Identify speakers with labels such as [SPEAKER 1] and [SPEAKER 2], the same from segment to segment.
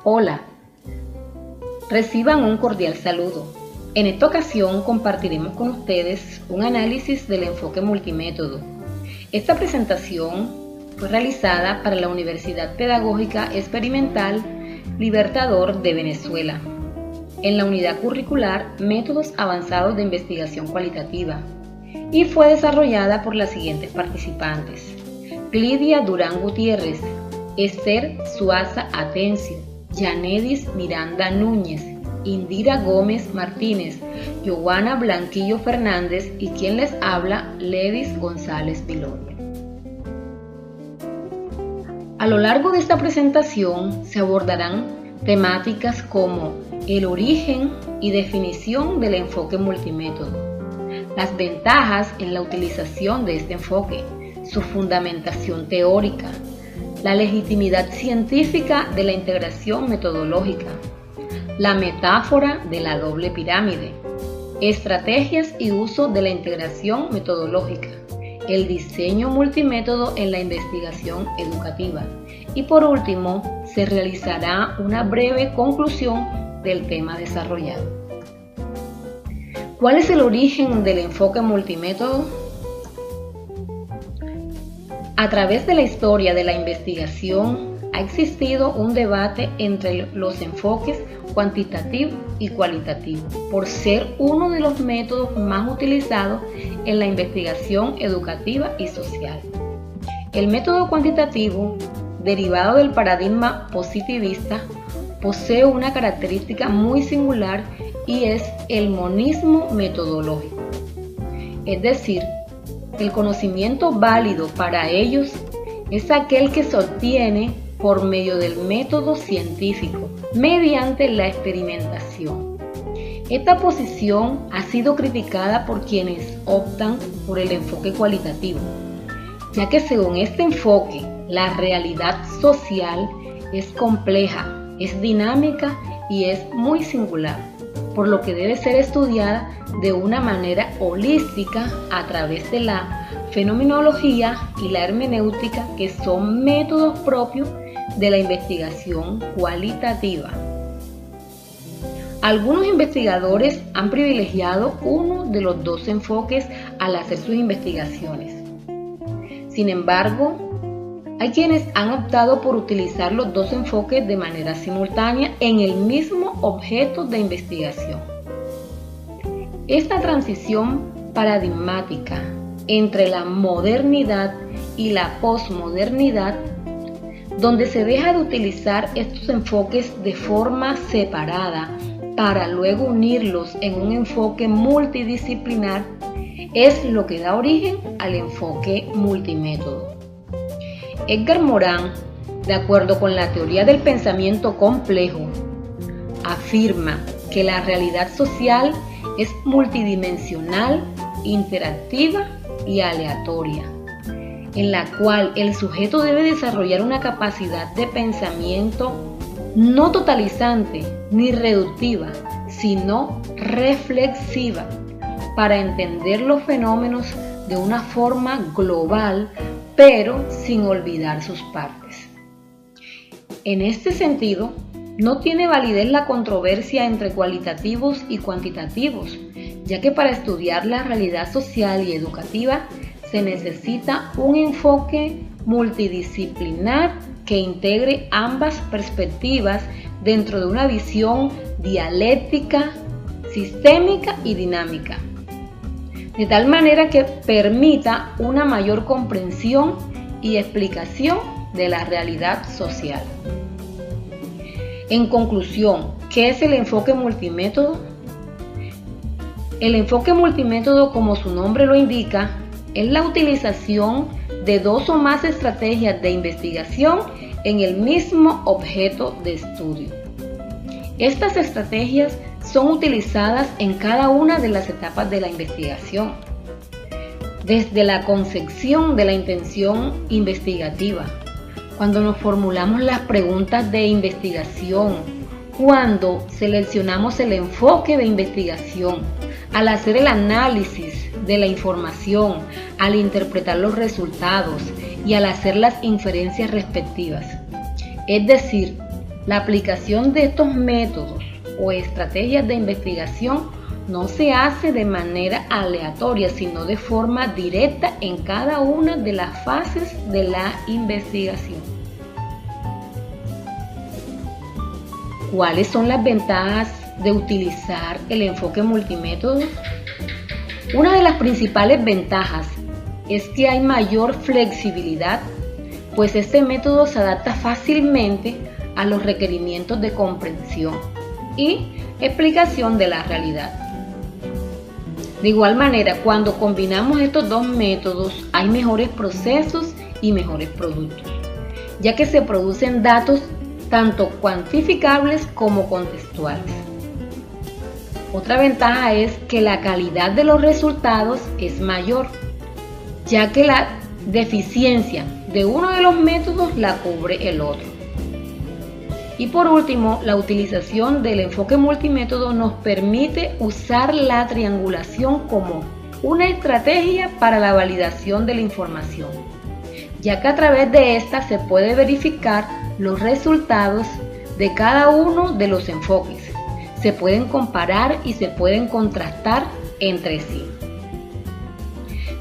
[SPEAKER 1] Hola, reciban un cordial saludo. En esta ocasión compartiremos con ustedes un análisis del enfoque multimétodo. Esta presentación fue realizada para la Universidad Pedagógica Experimental Libertador de Venezuela, en la unidad curricular Métodos Avanzados de Investigación Cualitativa, y fue desarrollada por las siguientes participantes: Lidia Durán Gutiérrez, Esther Suaza Atencio, Yanedis Miranda Núñez, Indira Gómez Martínez, Joana Blanquillo Fernández y quien les habla, Ledis González Viloria. A lo largo de esta presentación se abordarán temáticas como el origen y definición del enfoque multimétodo, las ventajas en la utilización de este enfoque, su fundamentación teórica, la legitimidad científica de la integración metodológica, la metáfora de la doble pirámide, estrategias y uso de la integración metodológica, el diseño multimétodo en la investigación educativa y por último se realizará una breve conclusión del tema desarrollado. ¿Cuál es el origen del enfoque multimétodo? A través de la historia de la investigación ha existido un debate entre los enfoques cuantitativo y cualitativo, por ser uno de los métodos más utilizados en la investigación educativa y social. El método cuantitativo, derivado del paradigma positivista, posee una característica muy singular y es el monismo metodológico. Es decir, el conocimiento válido para ellos es aquel que se obtiene por medio del método científico, mediante la experimentación. Esta posición ha sido criticada por quienes optan por el enfoque cualitativo, ya que según este enfoque, la realidad social es compleja, es dinámica y es muy singular, por lo que debe ser estudiada de una manera holística a través de la fenomenología y la hermenéutica, que son métodos propios de la investigación cualitativa. Algunos investigadores han privilegiado uno de los dos enfoques al hacer sus investigaciones. Sin embargo, hay quienes han optado por utilizar los dos enfoques de manera simultánea en el mismo objeto de investigación. Esta transición paradigmática entre la modernidad y la posmodernidad, donde se deja de utilizar estos enfoques de forma separada para luego unirlos en un enfoque multidisciplinar, es lo que da origen al enfoque multimétodo. Edgar Morin, de acuerdo con la teoría del pensamiento complejo, afirma que la realidad social es multidimensional, interactiva y aleatoria, en la cual el sujeto debe desarrollar una capacidad de pensamiento no totalizante ni reductiva, sino reflexiva, para entender los fenómenos de una forma global, pero sin olvidar sus partes. En este sentido, no tiene validez la controversia entre cualitativos y cuantitativos, ya que para estudiar la realidad social y educativa se necesita un enfoque multidisciplinar que integre ambas perspectivas dentro de una visión dialéctica, sistémica y dinámica, de tal manera que permita una mayor comprensión y explicación de la realidad social. En conclusión, ¿qué es el enfoque multimétodo? El enfoque multimétodo, como su nombre lo indica, es la utilización de dos o más estrategias de investigación en el mismo objeto de estudio. Estas estrategias son utilizadas en cada una de las etapas de la investigación, desde la concepción de la intención investigativa, cuando nos formulamos las preguntas de investigación, cuando seleccionamos el enfoque de investigación, al hacer el análisis de la información, al interpretar los resultados y al hacer las inferencias respectivas. Es decir, La aplicación de estos métodos o estrategias de investigación no se hace de manera aleatoria, sino de forma directa en cada una de las fases de la investigación. ¿Cuáles son las ventajas de utilizar el enfoque multimétodo? Una de las principales ventajas es que hay mayor flexibilidad, pues este método se adapta fácilmente a los requerimientos de comprensión y explicación de la realidad. De igual manera, cuando combinamos estos dos métodos, hay mejores procesos y mejores productos, ya que se producen datos tanto cuantificables como contextuales. Otra ventaja es que la calidad de los resultados es mayor, ya que la deficiencia de uno de los métodos la cubre el otro. Y por último, la utilización del enfoque multimétodo nos permite usar la triangulación como una estrategia para la validación de la información, ya que a través de esta se puede verificar los resultados de cada uno de los enfoques. Se pueden comparar y se pueden contrastar entre sí.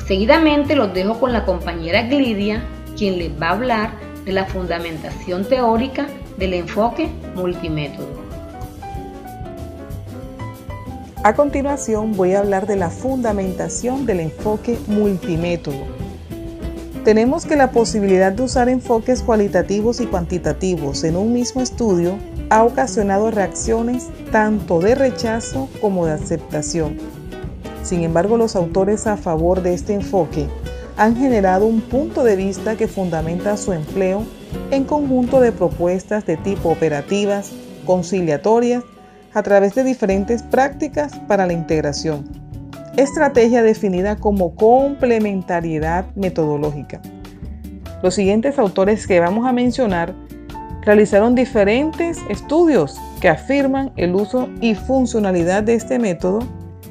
[SPEAKER 1] Seguidamente los dejo con la compañera Glidia, quien les va a hablar de la fundamentación teórica del enfoque multimétodo.
[SPEAKER 2] A continuación voy a hablar de la fundamentación del enfoque multimétodo. Tenemos que la posibilidad de usar enfoques cualitativos y cuantitativos en un mismo estudio ha ocasionado reacciones tanto de rechazo como de aceptación. Sin embargo, los autores a favor de este enfoque han generado un punto de vista que fundamenta su empleo en conjunto de propuestas de tipo operativas, conciliatorias, a través de diferentes prácticas para la integración. Estrategia definida como complementariedad metodológica. Los siguientes autores que vamos a mencionar realizaron diferentes estudios que afirman el uso y funcionalidad de este método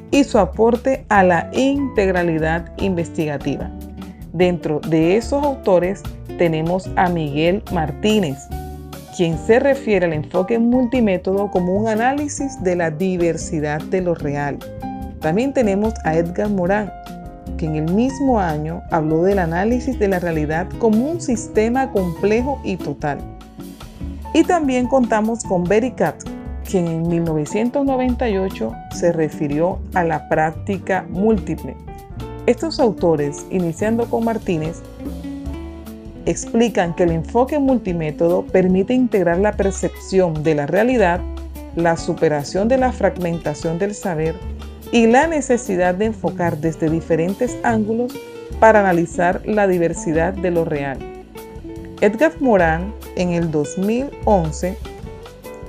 [SPEAKER 2] y su aporte a la integralidad investigativa. Dentro de esos autores tenemos a Miguel Martínez, quien se refiere al enfoque multimétodo como un análisis de la diversidad de lo real. También tenemos a Edgar Morin, que en el mismo año habló del análisis de la realidad como un sistema complejo y total. Y también contamos con Bericat, quien en 1998 se refirió a la práctica múltiple. Estos autores, iniciando con Martínez, explican que el enfoque multimétodo permite integrar la percepción de la realidad, la superación de la fragmentación del saber y la necesidad de enfocar desde diferentes ángulos para analizar la diversidad de lo real. Edgar Morin, en el 2011,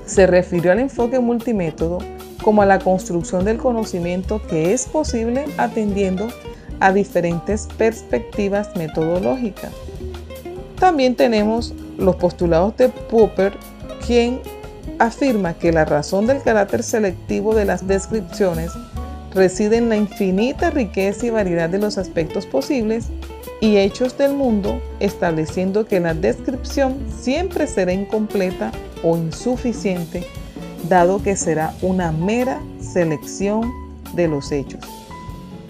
[SPEAKER 2] se refirió al enfoque multimétodo como a la construcción del conocimiento que es posible atendiendo a diferentes perspectivas metodológicas. También tenemos los postulados de Popper, quien afirma que la razón del carácter selectivo de las descripciones reside en la infinita riqueza y variedad de los aspectos posibles y hechos del mundo, estableciendo que la descripción siempre será incompleta o insuficiente, dado que será una mera selección de los hechos.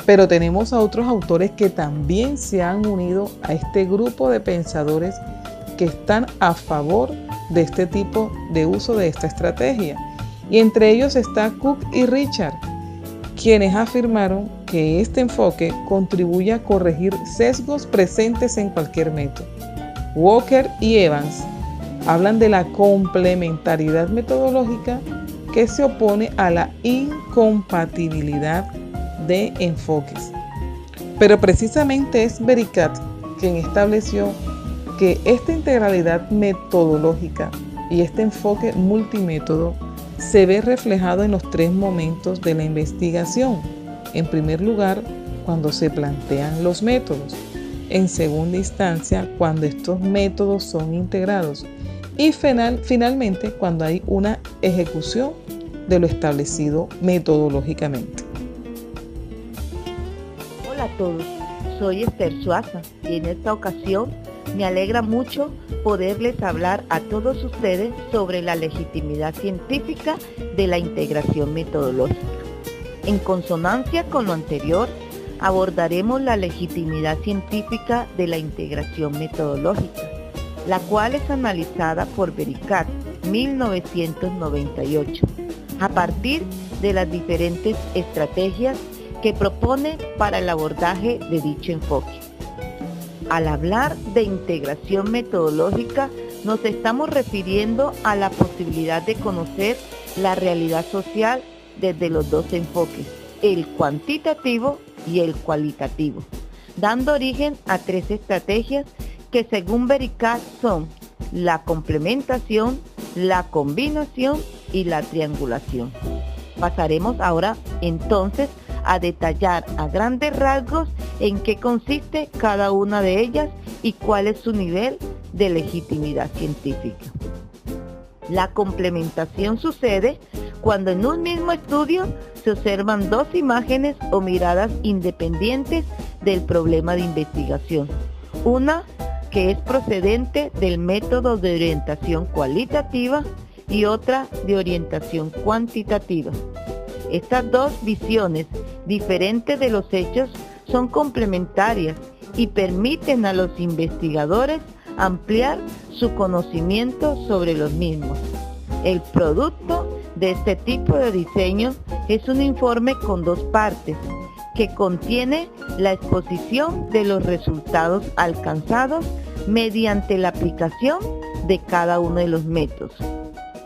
[SPEAKER 2] Pero tenemos a otros autores que también se han unido a este grupo de pensadores que están a favor de este tipo de uso de esta estrategia. Y entre ellos está Cook y Richard, quienes afirmaron que este enfoque contribuye a corregir sesgos presentes en cualquier método. Walker y Evans hablan de la complementariedad metodológica que se opone a la incompatibilidad de enfoques. Pero precisamente es Bericat quien estableció que esta integralidad metodológica y este enfoque multimétodo se ve reflejado en los tres momentos de la investigación. En primer lugar, cuando se plantean los métodos. En segunda instancia, cuando estos métodos son integrados. Y finalmente, cuando hay una ejecución de lo establecido metodológicamente.
[SPEAKER 3] Hola a todos, soy Esther Suaza y en esta ocasión Me alegra mucho poderles hablar a todos ustedes sobre la legitimidad científica de la integración metodológica. En consonancia con lo anterior, abordaremos la legitimidad científica de la integración metodológica, la cual es analizada por Vericat 1998, a partir de las diferentes estrategias que propone para el abordaje de dicho enfoque. Al hablar de integración metodológica, nos estamos refiriendo a la posibilidad de conocer la realidad social desde los dos enfoques, el cuantitativo y el cualitativo, dando origen a tres estrategias que según Vericat son la complementación, la combinación y la triangulación. Pasaremos ahora entonces a detallar a grandes rasgos en qué consiste cada una de ellas y cuál es su nivel de legitimidad científica. La complementación sucede cuando en un mismo estudio se observan dos imágenes o miradas independientes del problema de investigación. Una que es procedente del método de orientación cualitativa y otra de orientación cuantitativa. Estas dos visiones diferentes de los hechos son complementarias y permiten a los investigadores ampliar su conocimiento sobre los mismos. El producto de este tipo de diseño es un informe con dos partes que contiene la exposición de los resultados alcanzados mediante la aplicación de cada uno de los métodos.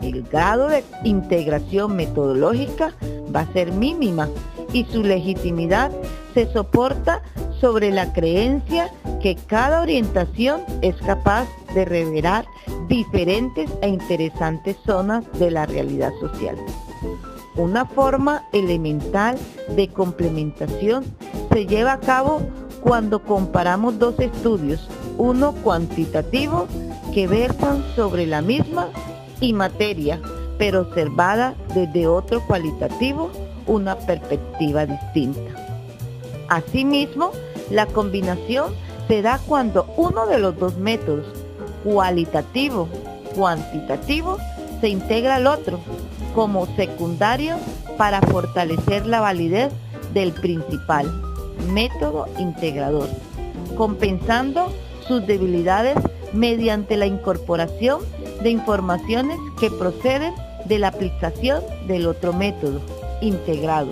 [SPEAKER 3] El grado de integración metodológica va a ser mínima y su legitimidad se soporta sobre la creencia que cada orientación es capaz de revelar diferentes e interesantes zonas de la realidad social. Una forma elemental de complementación se lleva a cabo cuando comparamos dos estudios, uno cuantitativo que versan sobre la misma y materia, pero observada desde otro cualitativo, una perspectiva distinta. Asimismo, la combinación se da cuando uno de los dos métodos, cualitativo, cuantitativo, se integra al otro como secundario para fortalecer la validez del principal método integrador, compensando sus debilidades mediante la incorporación de informaciones que proceden de la aplicación del otro método integrado,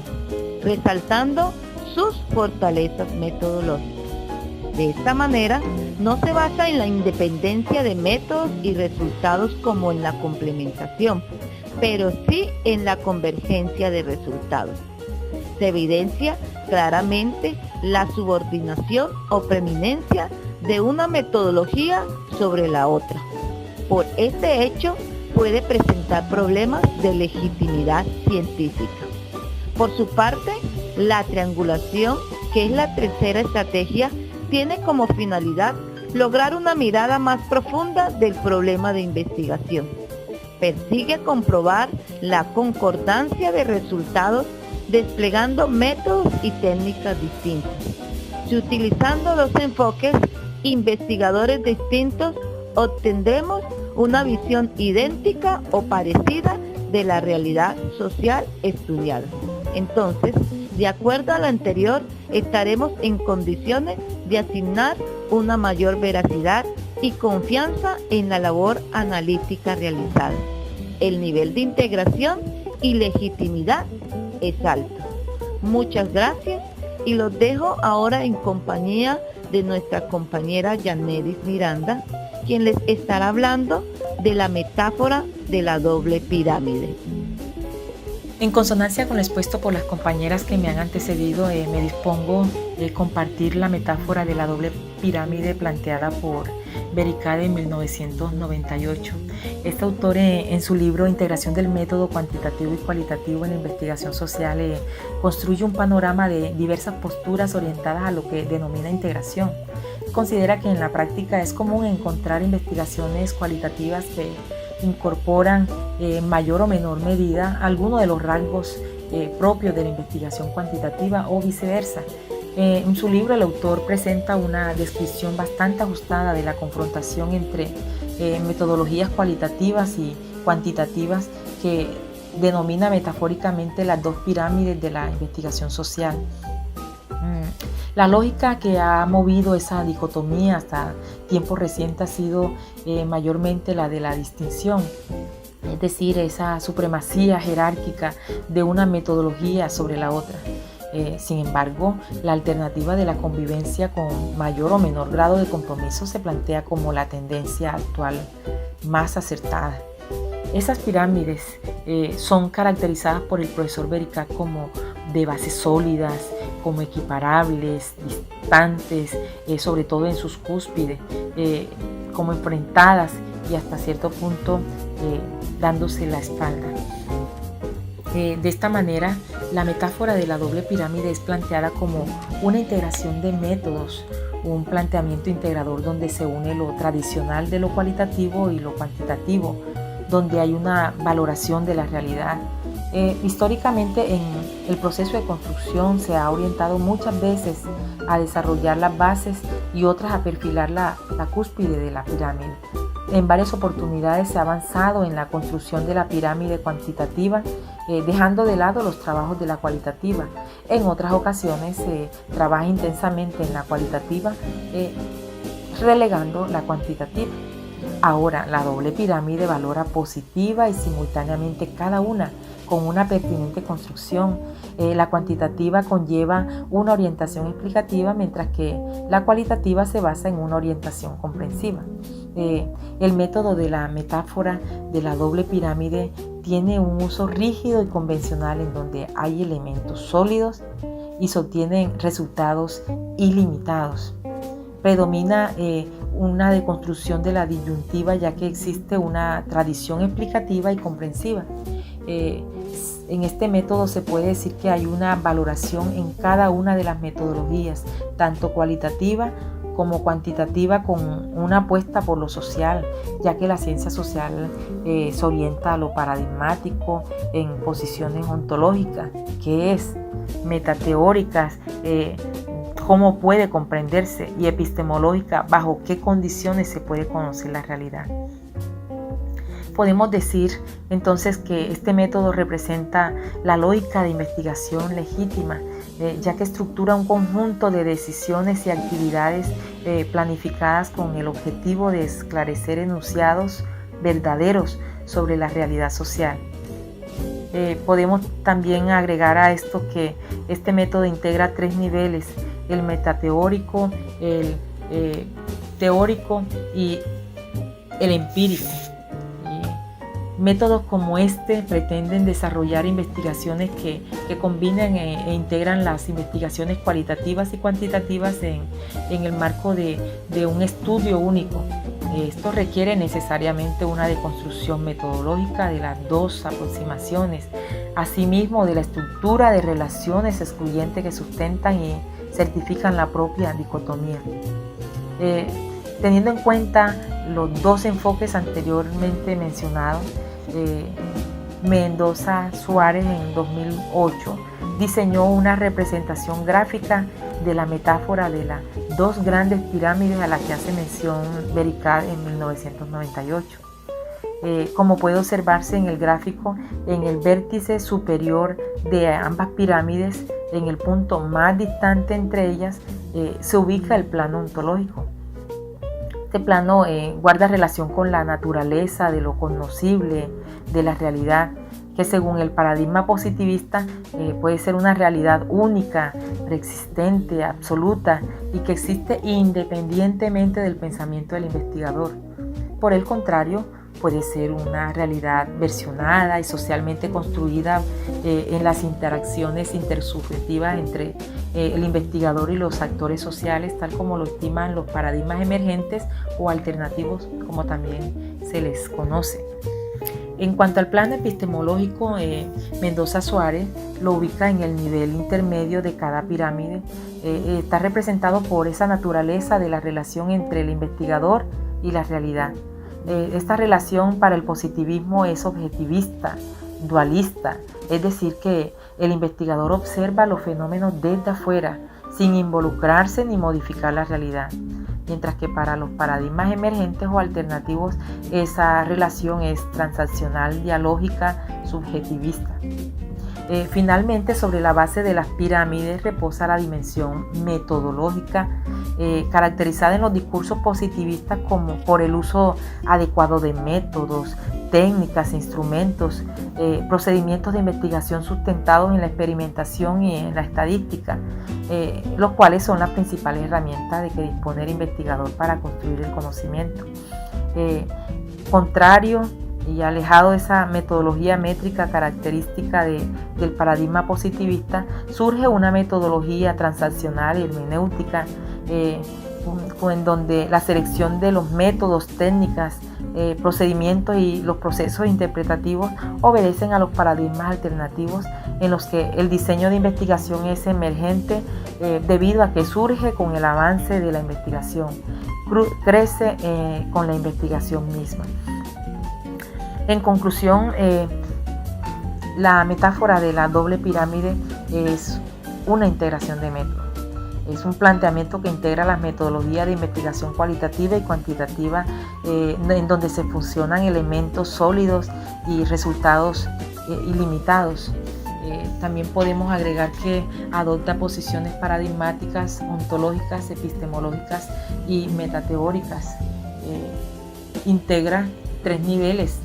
[SPEAKER 3] resaltando sus fortalezas metodológicas. De esta manera, no se basa en la independencia de métodos y resultados como en la complementación, pero sí en la convergencia de resultados. Se evidencia claramente la subordinación o preeminencia de una metodología sobre la otra. Por este hecho, puede presentar problemas de legitimidad científica. Por su parte, la triangulación, que es la tercera estrategia, tiene como finalidad lograr una mirada más profunda del problema de investigación. Persigue comprobar la concordancia de resultados desplegando métodos y técnicas distintas. Si utilizando dos enfoques investigadores distintos, obtendremos una visión idéntica o parecida de la realidad social estudiada. Entonces, de acuerdo a lo anterior, estaremos en condiciones de asignar una mayor veracidad y confianza en la labor analítica realizada. El nivel de integración y legitimidad es alto. Muchas gracias y los dejo ahora en compañía de nuestra compañera Yanedis Miranda, quien les estará hablando de la metáfora de la doble pirámide.
[SPEAKER 4] En consonancia con lo expuesto por las compañeras que me han antecedido, me dispongo a compartir la metáfora de la doble pirámide planteada por Vericat en 1998. Este autor en su libro Integración del método cuantitativo y cualitativo en la investigación social construye un panorama de diversas posturas orientadas a lo que denomina integración. Considera que en la práctica es común encontrar investigaciones cualitativas que incorporan en mayor o menor medida algunos de los rasgos propios de la investigación cuantitativa o viceversa. En su libro el autor presenta una descripción bastante ajustada de la confrontación entre metodologías cualitativas y cuantitativas que denomina metafóricamente las dos pirámides de la investigación social. La lógica que ha movido esa dicotomía hasta tiempos recientes ha sido mayormente la de la distinción, es decir, esa supremacía jerárquica de una metodología sobre la otra. Sin embargo, la alternativa de la convivencia con mayor o menor grado de compromiso se plantea como la tendencia actual más acertada. Esas pirámides son caracterizadas por el profesor Bericat como de bases sólidas, como equiparables, distantes, sobre todo en sus cúspides, como enfrentadas y hasta cierto punto dándose la espalda. De esta manera, la metáfora de la doble pirámide es planteada como una integración de métodos, un planteamiento integrador donde se une lo tradicional de lo cualitativo y lo cuantitativo, donde hay una valoración de la realidad. Históricamente en el proceso de construcción se ha orientado muchas veces a desarrollar las bases y otras a perfilar la cúspide de la pirámide. En varias oportunidades se ha avanzado en la construcción de la pirámide cuantitativa, dejando de lado los trabajos de la cualitativa. En otras ocasiones se trabaja intensamente en la cualitativa, relegando la cuantitativa. Ahora, la doble pirámide valora positiva y simultáneamente cada una con una pertinente construcción. La cuantitativa conlleva una orientación explicativa, mientras que la cualitativa se basa en una orientación comprensiva. El método de la metáfora de la doble pirámide tiene un uso rígido y convencional en donde hay elementos sólidos y se obtienen resultados ilimitados. Predomina una deconstrucción de la disyuntiva, ya que existe una tradición explicativa y comprensiva. En este método se puede decir que hay una valoración en cada una de las metodologías, tanto cualitativa como cuantitativa, con una apuesta por lo social, ya que la ciencia social se orienta a lo paradigmático en posiciones ontológicas, que es metateóricas, cómo puede comprenderse, y epistemológica, bajo qué condiciones se puede conocer la realidad. Podemos decir entonces que este método representa la lógica de investigación legítima, ya que estructura un conjunto de decisiones y actividades planificadas con el objetivo de esclarecer enunciados verdaderos sobre la realidad social. Podemos también agregar a esto que este método integra tres niveles: el metateórico, el teórico y el empírico. Métodos como este pretenden desarrollar investigaciones que combinan e integran las investigaciones cualitativas y cuantitativas en el marco de un estudio único. Esto requiere necesariamente una deconstrucción metodológica de las dos aproximaciones, asimismo de la estructura de relaciones excluyentes que sustentan y certifican la propia dicotomía. Teniendo en cuenta los dos enfoques anteriormente mencionados, Mendoza Suárez en 2008 diseñó una representación gráfica de la metáfora de las dos grandes pirámides a las que hace mención Bericat en 1998. Como puede observarse en el gráfico, en el vértice superior de ambas pirámides, en el punto más distante entre ellas, se ubica el plano ontológico. Este plano guarda relación con la naturaleza de lo conocible, de la realidad, que según el paradigma positivista puede ser una realidad única, preexistente, absoluta y que existe independientemente del pensamiento del investigador. Por el contrario, puede ser una realidad versionada y socialmente construida en las interacciones intersubjetivas entre el investigador y los actores sociales, tal como lo estiman los paradigmas emergentes o alternativos, como también se les conoce. En cuanto al plano epistemológico, Mendoza Suárez lo ubica en el nivel intermedio de cada pirámide. Está representado por esa naturaleza de la relación entre el investigador y la realidad. Esta relación para el positivismo es objetivista, dualista, es decir, que el investigador observa los fenómenos desde afuera, sin involucrarse ni modificar la realidad. Mientras que para los paradigmas emergentes o alternativos esa relación es transaccional, dialógica, subjetivista. Finalmente, sobre la base de las pirámides reposa la dimensión metodológica, caracterizada en los discursos positivistas como por el uso adecuado de métodos, técnicas, instrumentos, procedimientos de investigación sustentados en la experimentación y en la estadística, los cuales son las principales herramientas de que dispone el investigador para construir el conocimiento. Contrario y alejado de esa metodología métrica característica del paradigma positivista, surge una metodología transaccional y hermenéutica en donde la selección de los métodos, técnicas, procedimientos y los procesos interpretativos obedecen a los paradigmas alternativos en los que el diseño de investigación es emergente debido a que surge con el avance de la investigación, crece con la investigación misma. En conclusión, la metáfora de la doble pirámide es una integración de métodos. Es un planteamiento que integra las metodologías de investigación cualitativa y cuantitativa, en donde se fusionan elementos sólidos y resultados ilimitados. También podemos agregar que adopta posiciones paradigmáticas, ontológicas, epistemológicas y metateóricas. Integra 3 niveles,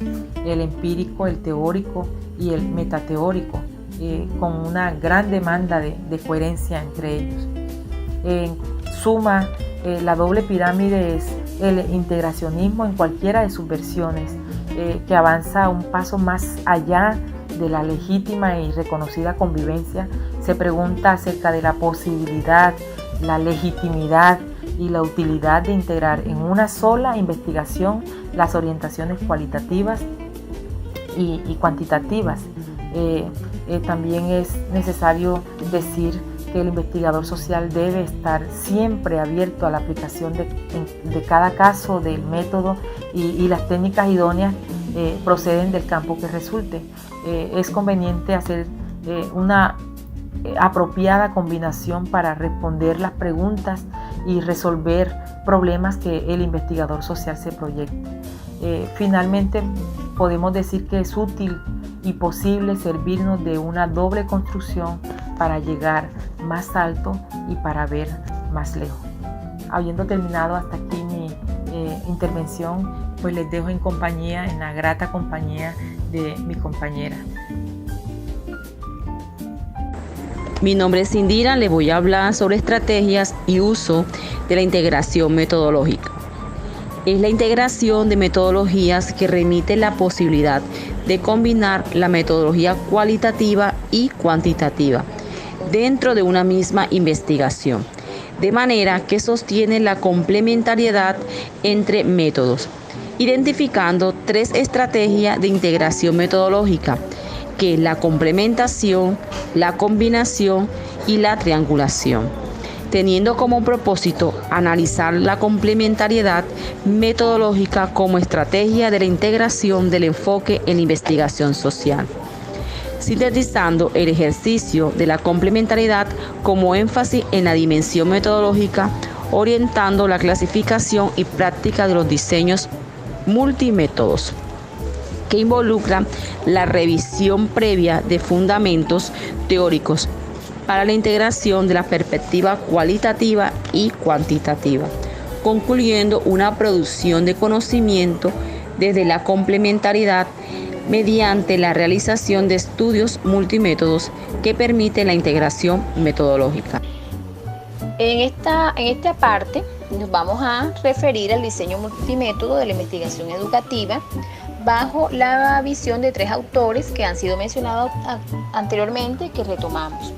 [SPEAKER 4] el empírico, el teórico y el metateórico, con una gran demanda de coherencia entre ellos. En suma, la doble pirámide es el integracionismo en cualquiera de sus versiones, que avanza un paso más allá de la legítima y reconocida convivencia. Se pregunta acerca de la posibilidad, la legitimidad y la utilidad de integrar en una sola investigación las orientaciones cualitativas y cuantitativas. También es necesario decir que el investigador social debe estar siempre abierto a la aplicación de cada caso del método y las técnicas idóneas proceden del campo que resulte. Es conveniente hacer una apropiada combinación para responder las preguntas y resolver problemas que el investigador social se proyecte. Finalmente, podemos decir que es útil y posible servirnos de una doble construcción para llegar más alto y para ver más lejos. Habiendo terminado hasta aquí mi intervención, pues les dejo en la grata compañía de mi compañera.
[SPEAKER 5] Mi nombre es Indira, le voy a hablar sobre estrategias y uso de la integración metodológica. Es la integración de metodologías que remite la posibilidad de combinar la metodología cualitativa y cuantitativa dentro de una misma investigación, de manera que sostiene la complementariedad entre métodos, identificando 3 estrategias de integración metodológica, que es la complementación, la combinación y la triangulación, teniendo como propósito analizar la complementariedad metodológica como estrategia de la integración del enfoque en investigación social, sintetizando el ejercicio de la complementariedad como énfasis en la dimensión metodológica, orientando la clasificación y práctica de los diseños multimétodos, que involucran la revisión previa de fundamentos teóricos para la integración de la perspectiva cualitativa y cuantitativa, concluyendo una producción de conocimiento desde la complementariedad mediante la realización de estudios multimétodos que permiten la integración metodológica.
[SPEAKER 6] En esta parte nos vamos a referir al diseño multimétodo de la investigación educativa bajo la visión de 3 autores que han sido mencionados anteriormente, que retomamos.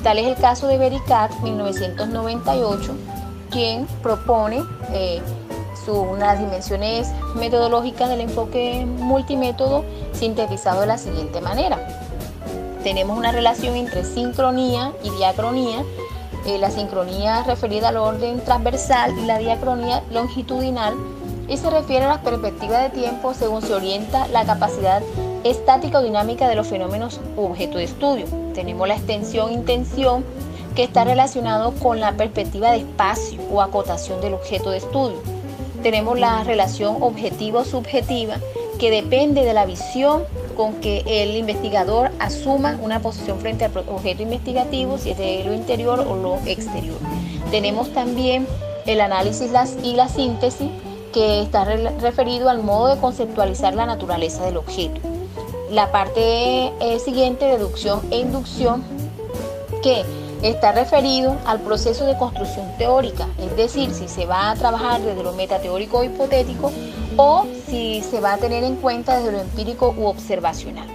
[SPEAKER 6] Tal es el caso de Bericat, 1998, quien propone unas dimensiones metodológicas del enfoque multimétodo sintetizado de la siguiente manera. Tenemos una relación entre sincronía y diacronía. La sincronía referida al orden transversal y la diacronía longitudinal, y se refiere a la perspectiva de tiempo según se orienta la capacidad estática o dinámica de los fenómenos objeto de estudio. Tenemos la extensión-intención que está relacionado con la perspectiva de espacio o acotación del objeto de estudio. Tenemos la relación objetivo-subjetiva, que depende de la visión con que el investigador asuma una posición frente al objeto investigativo, si es de lo interior o lo exterior. Tenemos también el análisis y la síntesis, que está referido al modo de conceptualizar la naturaleza del objeto. La parte siguiente, deducción e inducción, que está referido al proceso de construcción teórica, es decir, si se va a trabajar desde lo metateórico o hipotético o si se va a tener en cuenta desde lo empírico u observacional.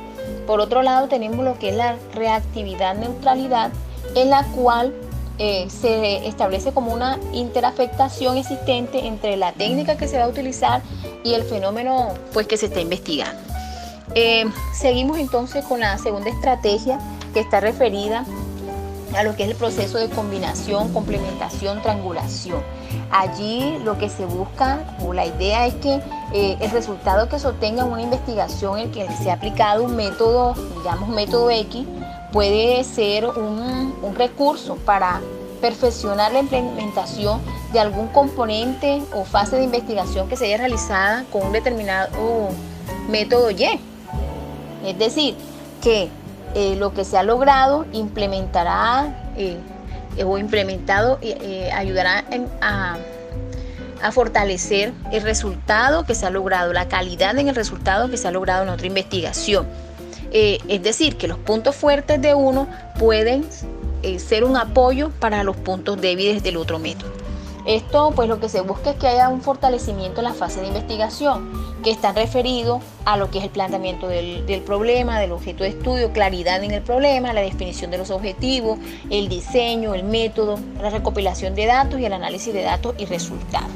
[SPEAKER 6] Por otro lado, tenemos lo que es la reactividad-neutralidad, en la cual se establece como una interafectación existente entre la técnica que se va a utilizar y el fenómeno pues, que se está investigando. Seguimos entonces con la segunda estrategia, que está referida a lo que es el proceso de combinación, complementación, triangulación. Allí lo que se busca o la idea es que el resultado que se obtenga en una investigación en que se ha aplicado un método, digamos método X, puede ser un recurso para perfeccionar la implementación de algún componente o fase de investigación que se haya realizada con un determinado método Y. Es decir, que lo que se ha logrado implementará o implementado ayudará a fortalecer el resultado que se ha logrado, la calidad en el resultado que se ha logrado en otra investigación. Es decir, que los puntos fuertes de uno pueden ser un apoyo para los puntos débiles del otro método. Esto, pues lo que se busca es que haya un fortalecimiento en la fase de investigación, que está referido a lo que es el planteamiento del problema, del objeto de estudio, claridad en el problema, la definición de los objetivos, el diseño, el método, la recopilación de datos y el análisis de datos y resultados.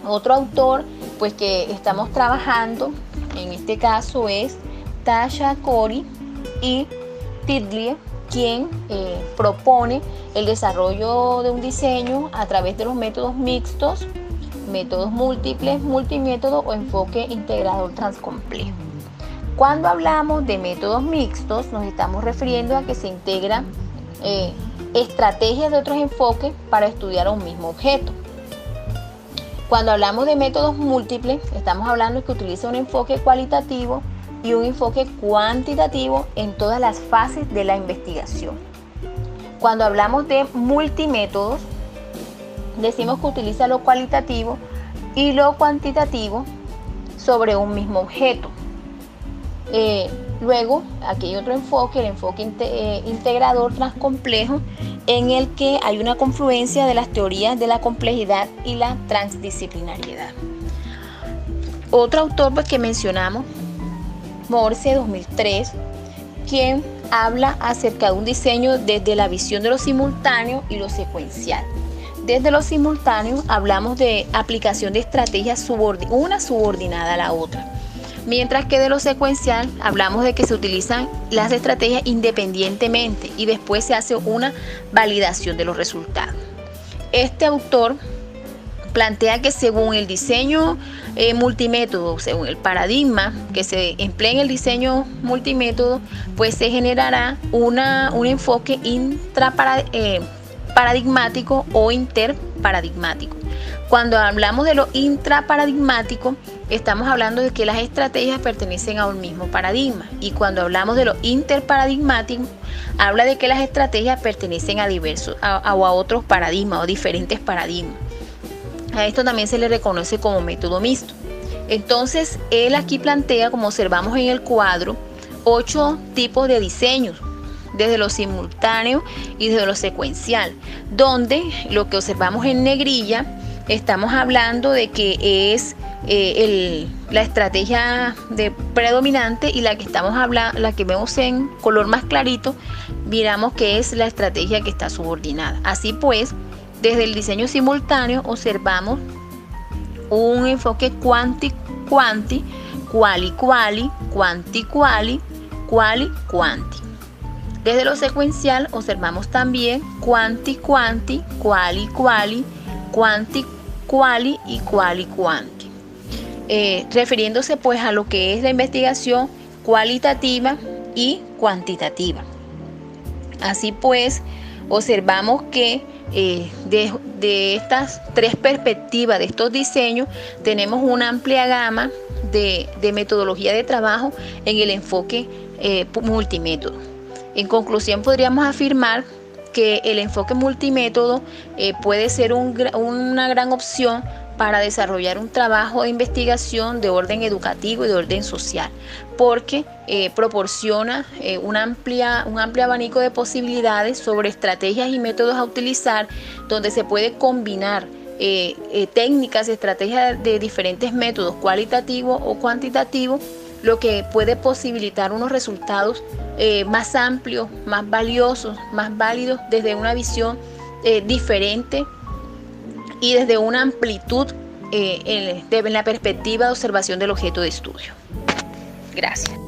[SPEAKER 6] Otro autor, pues que estamos trabajando, en este caso es Tasha Corey y Tidlier, quien propone el desarrollo de un diseño a través de los métodos mixtos, métodos múltiples, multimétodo o enfoque integrador transcomplejo. Cuando hablamos de métodos mixtos, nos estamos refiriendo a que se integran estrategias de otros enfoques para estudiar a un mismo objeto. Cuando hablamos de métodos múltiples, estamos hablando de que utiliza un enfoque cualitativo y un enfoque cuantitativo en todas las fases de la investigación. Cuando hablamos de multimétodos, decimos que utiliza lo cualitativo y lo cuantitativo sobre un mismo objeto. Luego, aquí hay otro enfoque, el enfoque integrador transcomplejo, en el que hay una confluencia de las teorías de la complejidad y la transdisciplinariedad. Otro autor pues, que mencionamos, Morse 2003, quien habla acerca de un diseño desde la visión de lo simultáneo y lo secuencial. Desde lo simultáneo hablamos de aplicación de estrategias una subordinada a la otra, mientras que de lo secuencial hablamos de que se utilizan las estrategias independientemente y después se hace una validación de los resultados. Este autor plantea que según el diseño multimétodo, según el paradigma que se emplea en el diseño multimétodo, pues se generará un enfoque intraparadigmático o interparadigmático. Cuando hablamos de lo intraparadigmático, estamos hablando de que las estrategias pertenecen a un mismo paradigma, y cuando hablamos de lo interparadigmático, habla de que las estrategias pertenecen a diversos o a otros paradigmas o diferentes paradigmas. A esto también se le reconoce como método mixto. Entonces, él aquí plantea, como observamos en el cuadro, 8 tipos de diseños, desde lo simultáneo y desde lo secuencial, donde lo que observamos en negrilla, estamos hablando de que es la estrategia predominante, y la que vemos en color más clarito, miramos que es la estrategia que está subordinada. Así pues, desde el diseño simultáneo observamos un enfoque quanti-quanti, quali-quali, quanti-quali, quali-quanti. Desde lo secuencial observamos también quanti-quanti, quali-quali, quanti-quali y quali-quanti. Refiriéndose pues a lo que es la investigación cualitativa y cuantitativa. Así pues, observamos que de estas tres perspectivas de estos diseños tenemos una amplia gama de metodología de trabajo en el enfoque multimétodo. En conclusión, podríamos afirmar que el enfoque multimétodo puede ser una gran opción para desarrollar un trabajo de investigación de orden educativo y de orden social, porque proporciona un amplio abanico de posibilidades sobre estrategias y métodos a utilizar, donde se puede combinar técnicas y estrategias de diferentes métodos, cualitativos o cuantitativos, lo que puede posibilitar unos resultados más amplios, más valiosos, más válidos desde una visión diferente y desde una amplitud en la perspectiva de observación del objeto de estudio. Gracias.